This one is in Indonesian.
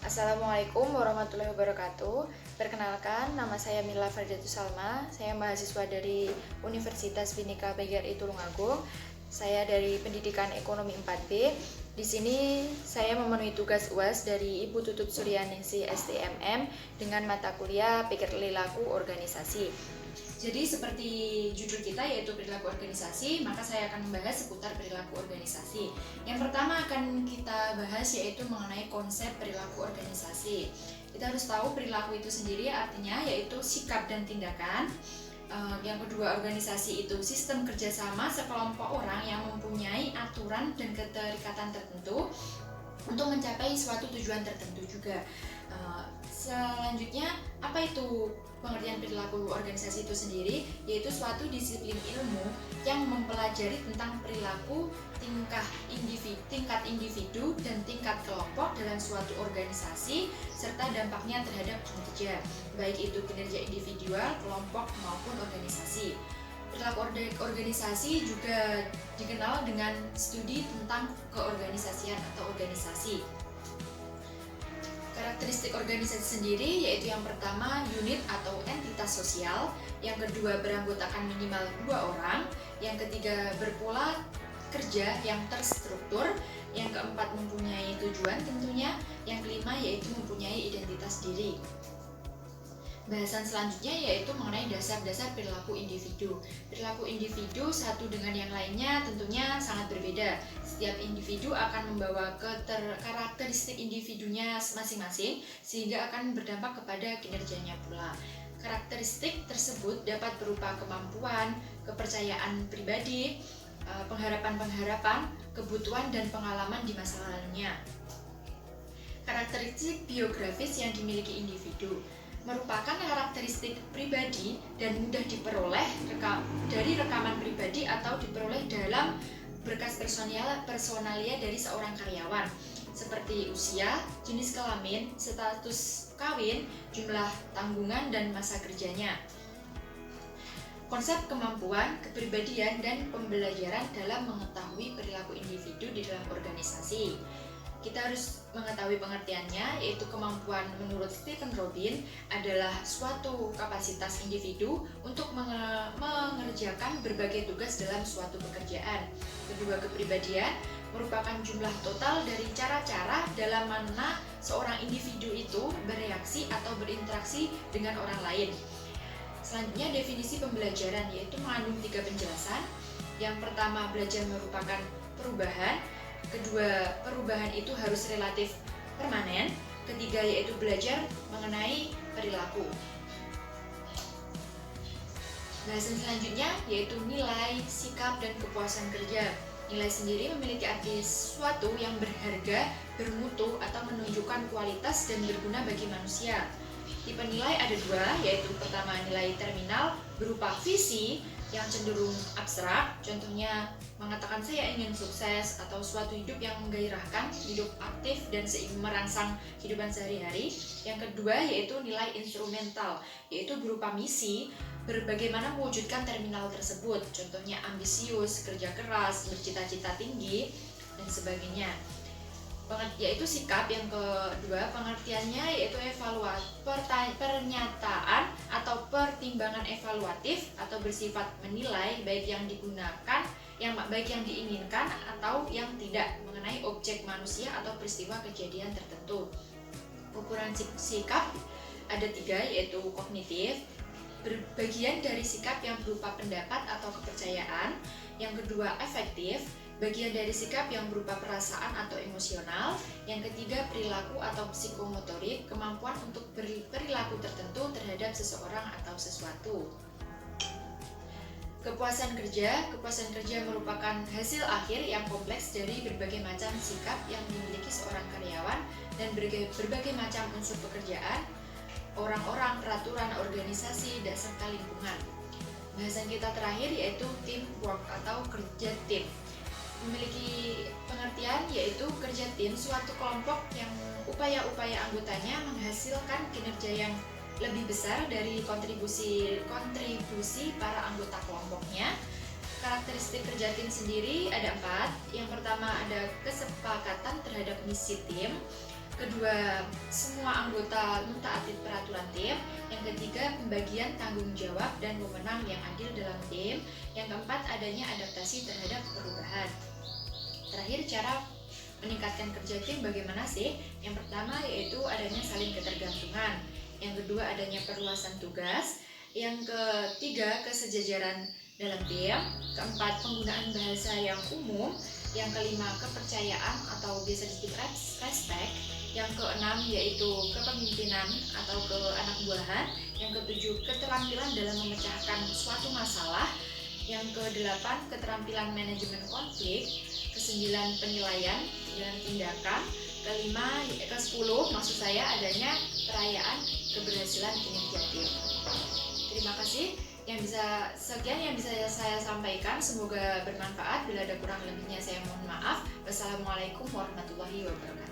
Assalamualaikum warahmatullahi wabarakatuh. Perkenalkan, nama saya Mila Fardatus Salma. Saya mahasiswa dari Universitas Bhinneka PGRI Tulungagung. Saya dari Pendidikan Ekonomi 4B. Di sini saya memenuhi tugas UAS dari Ibu Tutut Suryaningsih STMM dengan mata kuliah Pikir Perilaku Organisasi. Jadi seperti judul kita yaitu perilaku organisasi, maka saya akan membahas seputar perilaku organisasi. Yang pertama akan kita bahas yaitu mengenai konsep perilaku organisasi. Kita harus tahu perilaku itu sendiri artinya yaitu sikap dan tindakan. Yang kedua, organisasi itu sistem kerjasama sekelompok orang yang mempunyai aturan dan keterikatan tertentu untuk mencapai suatu tujuan tertentu juga. Selanjutnya, apa itu pengertian perilaku organisasi itu sendiri? Yaitu suatu disiplin ilmu yang mempelajari tentang perilaku tingkat individu dan tingkat kelompok dalam suatu organisasi serta dampaknya terhadap kinerja, baik itu kinerja individual, kelompok maupun organisasi. Perilaku organisasi juga dikenal dengan studi tentang keorganisasian atau organisasi. Karakteristik organisasi sendiri yaitu yang pertama unit atau entitas sosial, yang kedua beranggotakan minimal 2 orang, yang ketiga berpola kerja yang terstruktur, yang keempat mempunyai tujuan tentunya, yang kelima yaitu mempunyai identitas diri. Bahasan selanjutnya yaitu mengenai dasar-dasar perilaku individu. Perilaku individu satu dengan yang lainnya tentunya sangat berbeda. Setiap individu akan membawa karakteristik individunya masing-masing sehingga akan berdampak kepada kinerjanya pula. Karakteristik tersebut dapat berupa kemampuan, kepercayaan pribadi, pengharapan-pengharapan, kebutuhan dan pengalaman di masa lalunya. Karakteristik biografis yang dimiliki individu merupakan karakteristik pribadi dan mudah diperoleh dari rekaman pribadi atau diperoleh dalam berkas personalia dari seorang karyawan, seperti usia, jenis kelamin, status kawin, jumlah tanggungan, dan masa kerjanya. Konsep kemampuan, kepribadian, dan pembelajaran dalam mengetahui perilaku individu di dalam organisasi. Kita harus mengetahui pengertiannya, yaitu kemampuan menurut Stephen Robin adalah suatu kapasitas individu untuk mengerjakan berbagai tugas dalam suatu pekerjaan. Kedua, kepribadian merupakan jumlah total dari cara-cara dalam mana seorang individu itu bereaksi atau berinteraksi dengan orang lain. Selanjutnya, definisi pembelajaran yaitu mengandung 3 penjelasan. Yang pertama, belajar merupakan perubahan. Kedua, perubahan itu harus relatif permanen. Ketiga, yaitu belajar mengenai perilaku. Bahasan selanjutnya yaitu nilai, sikap, dan kepuasan kerja. Nilai sendiri memiliki arti sesuatu yang berharga, bermutu, atau menunjukkan kualitas dan berguna bagi manusia. Tipe nilai ada 2, yaitu pertama nilai terminal berupa visi yang cenderung abstrak, contohnya mengatakan saya ingin sukses atau suatu hidup yang menggairahkan, hidup aktif dan merangsang kehidupan sehari-hari. Yang kedua yaitu nilai instrumental, yaitu berupa misi, bagaimana mewujudkan terminal tersebut, contohnya ambisius, kerja keras, bercita-cita tinggi, dan sebagainya. Yaitu sikap yang kedua, pengertiannya yaitu pernyataan atau pertimbangan evaluatif atau bersifat menilai baik yang digunakan, baik yang diinginkan atau yang tidak mengenai objek manusia atau peristiwa kejadian tertentu. Ukuran sikap ada 3, yaitu kognitif, bagian dari sikap yang berupa pendapat atau kepercayaan. Yang kedua efektif, bagian dari sikap yang berupa perasaan atau emosional. Yang ketiga perilaku atau psikomotorik, kemampuan untuk perilaku tertentu terhadap seseorang atau sesuatu. Kepuasan kerja merupakan hasil akhir yang kompleks dari berbagai macam sikap yang dimiliki seorang karyawan dan berbagai macam unsur pekerjaan, orang-orang, peraturan, organisasi, dan serta lingkungan. Bahasan kita terakhir yaitu teamwork atau kerja tim. Memiliki pengertian yaitu kerja tim suatu kelompok yang upaya-upaya anggotanya menghasilkan kinerja yang lebih besar dari kontribusi para anggota kelompoknya. Karakteristik kerja tim sendiri ada 4. Yang pertama ada kesepakatan terhadap misi tim. Kedua, semua anggota mentaati peraturan tim. Yang ketiga, pembagian tanggung jawab dan wewenang yang adil dalam tim. Yang keempat, adanya adaptasi terhadap perubahan. Terakhir, cara meningkatkan kerja tim bagaimana sih? Yang pertama yaitu adanya saling ketergantungan. Yang kedua, adanya perluasan tugas. Yang ketiga, kesejajaran dalam tim. Keempat, penggunaan bahasa yang umum. Yang kelima, kepercayaan atau biasa disebut respect. Yang keenam yaitu kepemimpinan atau keanak buahan. Yang ketujuh, keterampilan dalam memecahkan suatu masalah. Yang kedelapan, keterampilan manajemen konflik. Kesembilan, penilaian dan tindakan. Kesepuluh maksud saya adanya perayaan keberhasilan kinerja tim. Terima kasih. Sekian yang bisa saya sampaikan, semoga bermanfaat. Bila ada kurang lebihnya saya mohon maaf. Wassalamualaikum warahmatullahi wabarakatuh.